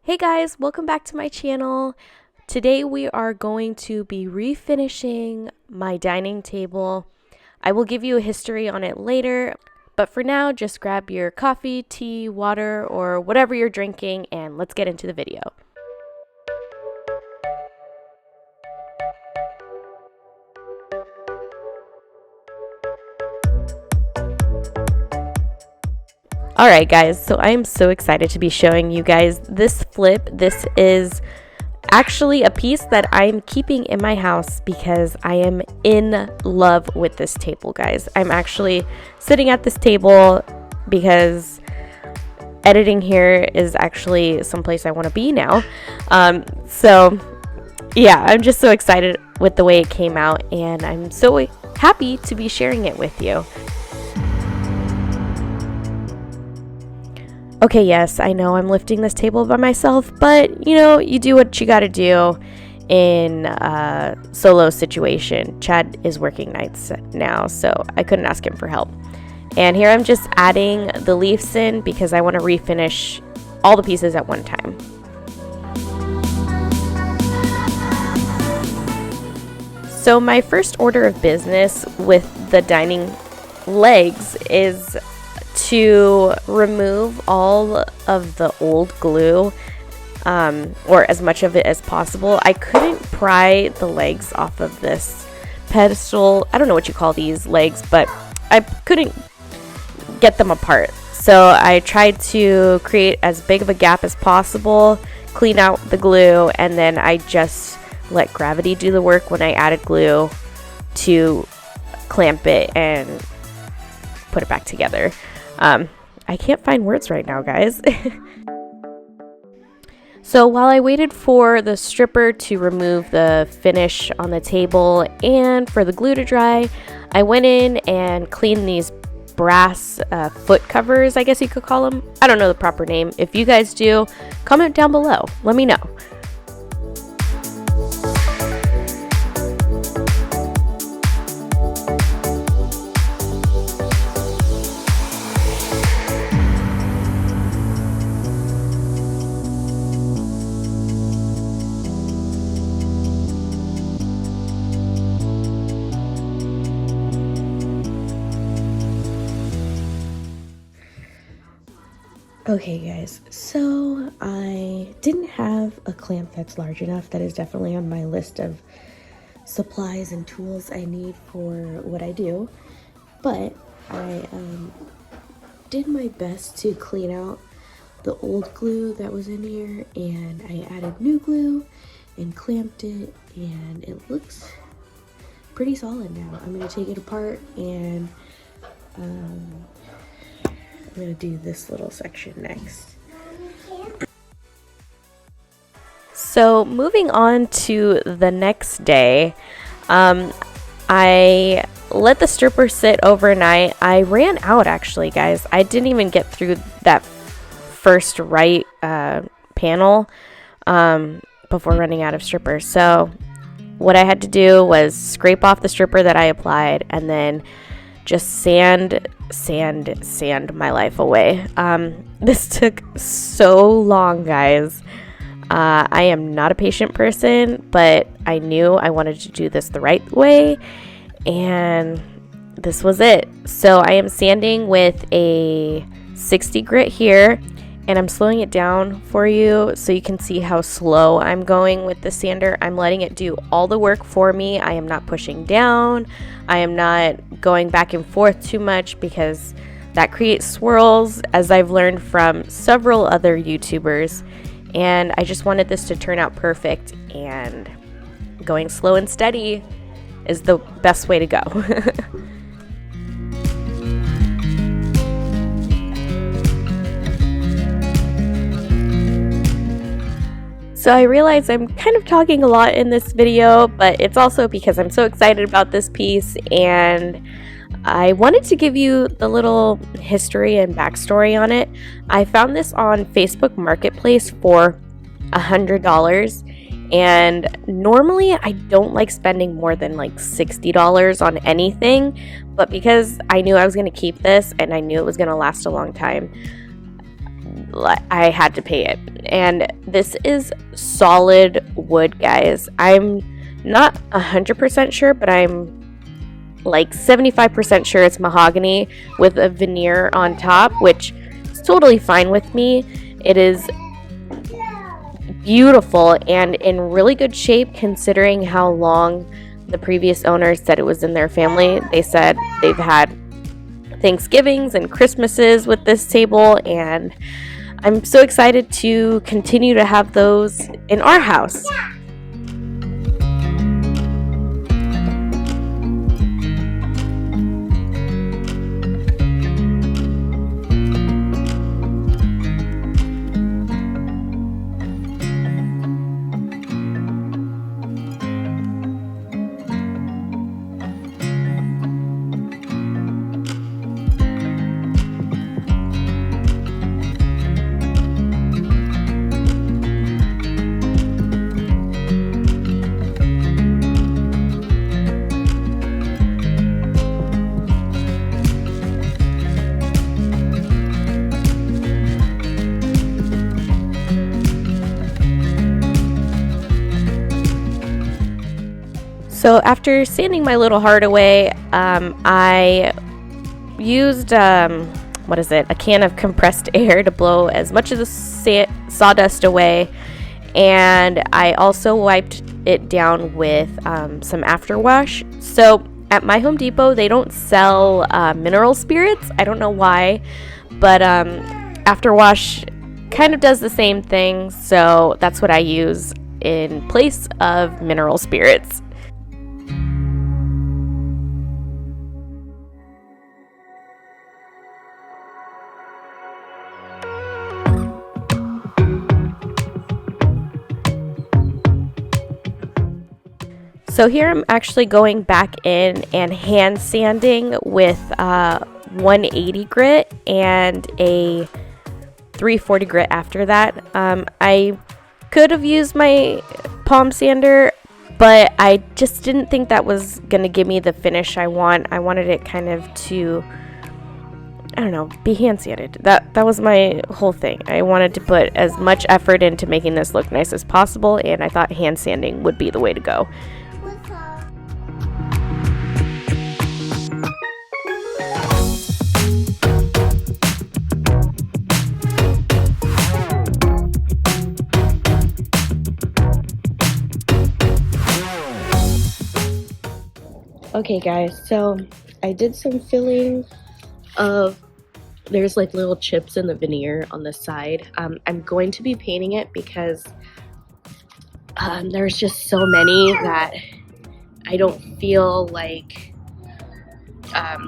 Hey guys, welcome back to my channel. Today we are going to be refinishing my dining table. I will give you a history on it later, but for now just grab your coffee, tea, water, or whatever you're drinking and let's get into the video. Alright guys, so I am so excited to be showing you guys this flip. This is actually a piece that I'm keeping in my house because I am in love with this table, guys. I'm actually sitting at this table because editing here is actually someplace I want to be now. So yeah, I'm just so excited with the way it came out and I'm so happy to be sharing it with you. Okay, yes, I know I'm lifting this table by myself, but you know, you do what you gotta do in a solo situation. Chad is working nights now, so I couldn't ask him for help. And here I'm just adding the leaves in because I want to refinish all the pieces at one time. So my first order of business with the dining legs is to remove all of the old glue, or as much of it as possible. I couldn't pry the legs off of this pedestal. I don't know what you call these legs, but I couldn't get them apart. So I tried to create as big of a gap as possible, clean out the glue, and then I just let gravity do the work when I added glue to clamp it and put it back together. I can't find words right now, guys. So while I waited for the stripper to remove the finish on the table and for the glue to dry, I went in and cleaned these brass foot covers, I guess you could call them. I don't know the proper name. If you guys do, comment down below. Let me know. Okay guys, so I didn't have a clamp that's large enough. That is definitely on my list of supplies and tools I need for what I do, but I did my best to clean out the old glue that was in here, and I added new glue and clamped it, and it looks pretty solid now. I'm going to take it apart and I'm going to do this little section next. So moving on to the next day, I let the stripper sit overnight. I ran out actually, guys. I didn't even get through that first right panel before running out of strippers. So what I had to do was scrape off the stripper that I applied and then just sand my life away. This took so long, guys. I am not a patient person, but I knew I wanted to do this the right way, and this was it. So I am sanding with a 60 grit here, and I'm slowing it down for you so you can see how slow I'm going with the sander. I'm letting it do all the work for me. I am not pushing down. I am not going back and forth too much because that creates swirls, as I've learned from several other YouTubers. And I just wanted this to turn out perfect, and going slow and steady is the best way to go. So I realize I'm kind of talking a lot in this video, but it's also because I'm so excited about this piece, and I wanted to give you the little history and backstory on it. I found this on Facebook Marketplace for $100, and normally I don't like spending more than like $60 on anything, but because I knew I was going to keep this and I knew it was going to last a long time, I had to pay it. And this is solid wood, guys. I'm not 100% sure, but I'm like 75% sure it's mahogany with a veneer on top, which is totally fine with me. It is beautiful and in really good shape considering how long the previous owners said it was in their family. They said they've had Thanksgivings and Christmases with this table, and I'm so excited to continue to have those in our house. So after sanding my little heart away, I used a can of compressed air to blow as much of the sawdust away, and I also wiped it down with some afterwash. So at my Home Depot, they don't sell mineral spirits. I don't know why, but afterwash kind of does the same thing, so that's what I use in place of mineral spirits. So here I'm actually going back in and hand sanding with 180 grit and a 340 grit after that. I could have used my palm sander, but I just didn't think that was going to give me the finish I want. I wanted it kind of to, I don't know, be hand sanded. That was my whole thing. I wanted to put as much effort into making this look nice as possible, and I thought hand sanding would be the way to go. Okay guys, so I did some filling of, there's like little chips in the veneer on the side. I'm going to be painting it because there's just so many that I don't feel like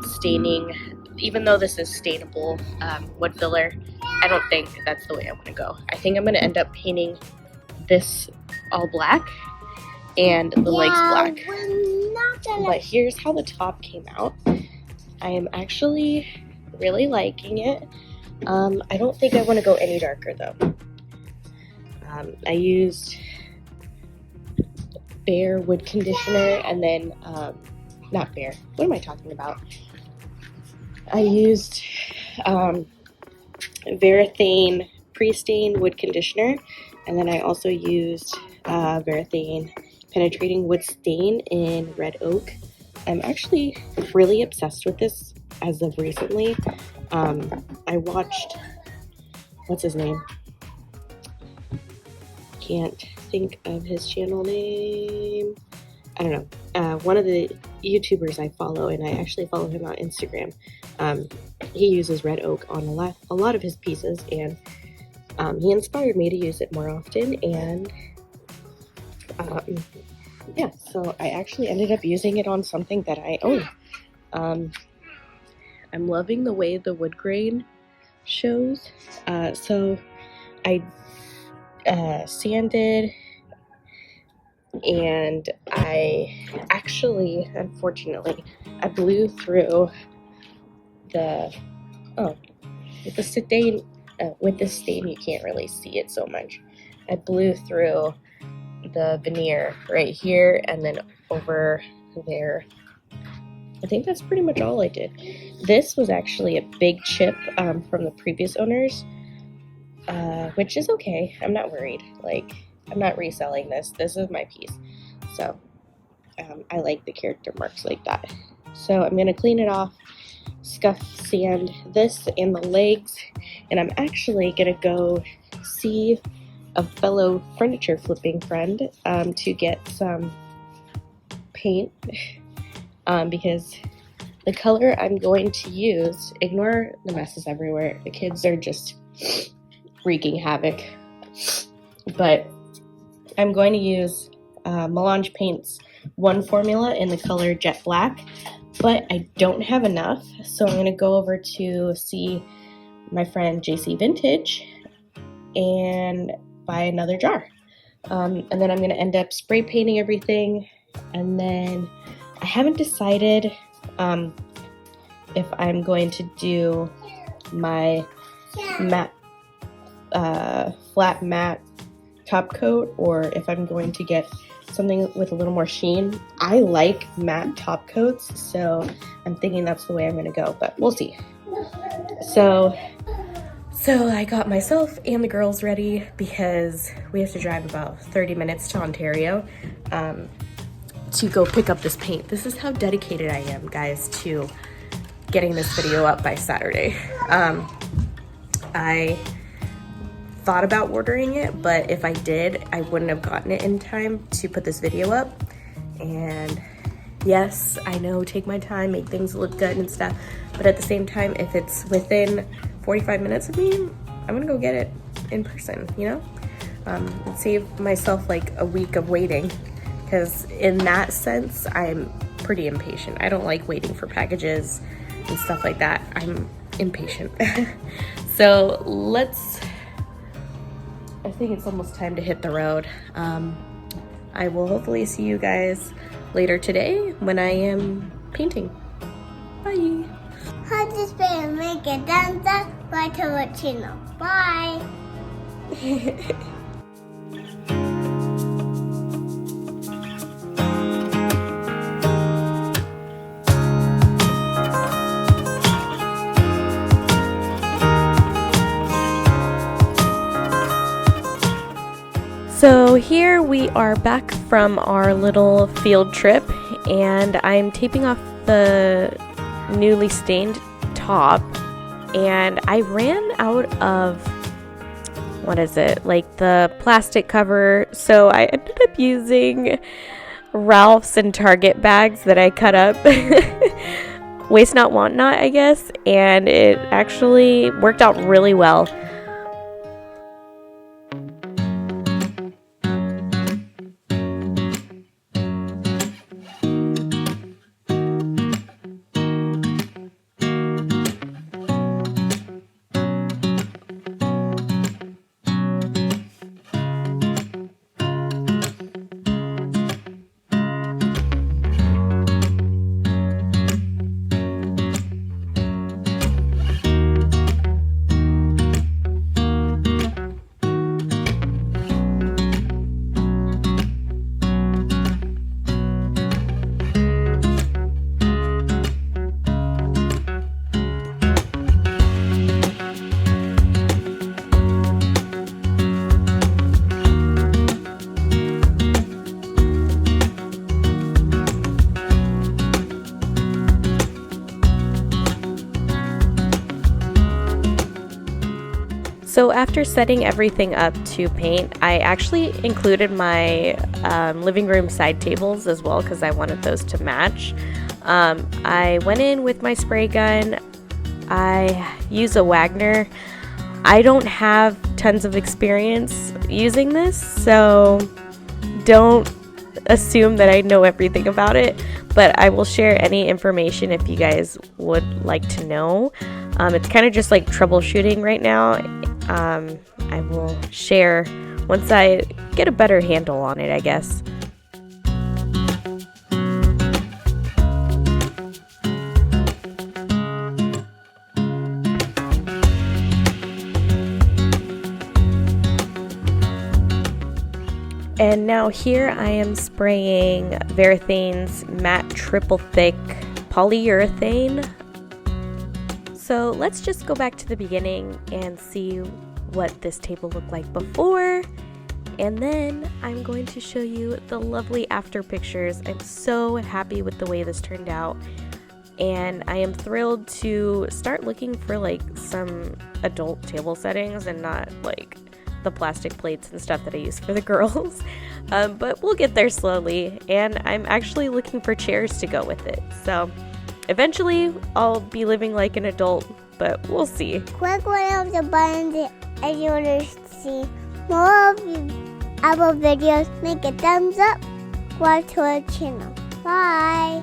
staining, even though this is stainable wood filler. I don't think that's the way I want to go. I think I'm going to end up painting this all black and the legs black. But here's how the top came out. I am actually really liking it. I don't think I want to go any darker though. I used Bare wood conditioner and then, not Bare, what am I talking about? I used Varathane pre-stain wood conditioner, and then I also used Varathane penetrating wood stain in red oak. I'm actually really obsessed with this as of recently. I watched, what's his name? Can't think of his channel name. I don't know. One of the YouTubers I follow, and I actually follow him on Instagram. He uses red oak on a lot of his pieces, and he inspired me to use it more often. And yeah, so I actually ended up using it on something that I own. I'm loving the way the wood grain shows. So I sanded, and I actually, unfortunately, I blew through the, with the stain you can't really see it so much. I blew through the veneer right here and then over there. I think that's pretty much all I did. This was actually a big chip from the previous owners. which is okay. I'm not worried. Like, I'm not reselling this. This is my piece. So I like the character marks like that. So I'm going to clean it off, scuff sand this and the legs, and I'm actually going to go see a fellow furniture flipping friend to get some paint because the color I'm going to use, ignore the messes everywhere. The kids are just wreaking havoc. But I'm going to use Melange Paints one formula in the color Jet Black, but I don't have enough, so I'm going to go over to see my friend JC Vintage and buy another jar. And then I'm going to end up spray painting everything, and then I haven't decided if I'm going to do my matte, flat matte top coat, or if I'm going to get something with a little more sheen. I like matte top coats, so I'm thinking that's the way I'm going to go, but we'll see. So I got myself and the girls ready because we have to drive about 30 minutes to Ontario to go pick up this paint. This is how dedicated I am, guys, to getting this video up by Saturday. I thought about ordering it, but if I did, I wouldn't have gotten it in time to put this video up. And yes, I know, take my time, make things look good and stuff, but at the same time, if it's within 45 minutes of me, I'm gonna go get it in person, you know? And save myself like a week of waiting, because in that sense, I'm pretty impatient. I don't like waiting for packages and stuff like that. I'm impatient. So I think it's almost time to hit the road. I will hopefully see you guys later today when I am painting. Bye. Hot this video, make a thumbs up, subscribe to our channel. Bye. So here we are back from our little field trip, and I'm taping off the newly stained top, and I ran out of, what is it, like the plastic cover, so I ended up using Ralph's and Target bags that I cut up. Waste not, want not, I guess, and it actually worked out really well. So after setting everything up to paint, I actually included my living room side tables as well because I wanted those to match. I went in with my spray gun. I use a Wagner. I don't have tons of experience using this, so don't assume that I know everything about it, but I will share any information if you guys would like to know. It's kind of just like troubleshooting right now. I will share once I get a better handle on it, I guess. And now here I am spraying Varathane's matte triple thick polyurethane. So let's just go back to the beginning and see what this table looked like before, and then I'm going to show you the lovely after pictures. I'm so happy with the way this turned out, and I am thrilled to start looking for like some adult table settings and not like the plastic plates and stuff that I use for the girls. But we'll get there slowly, and I'm actually looking for chairs to go with it. So eventually I'll be living like an adult, but we'll see. Click one of the buttons if you want to see more of our videos. Make a thumbs up, subscribe to our channel. Bye.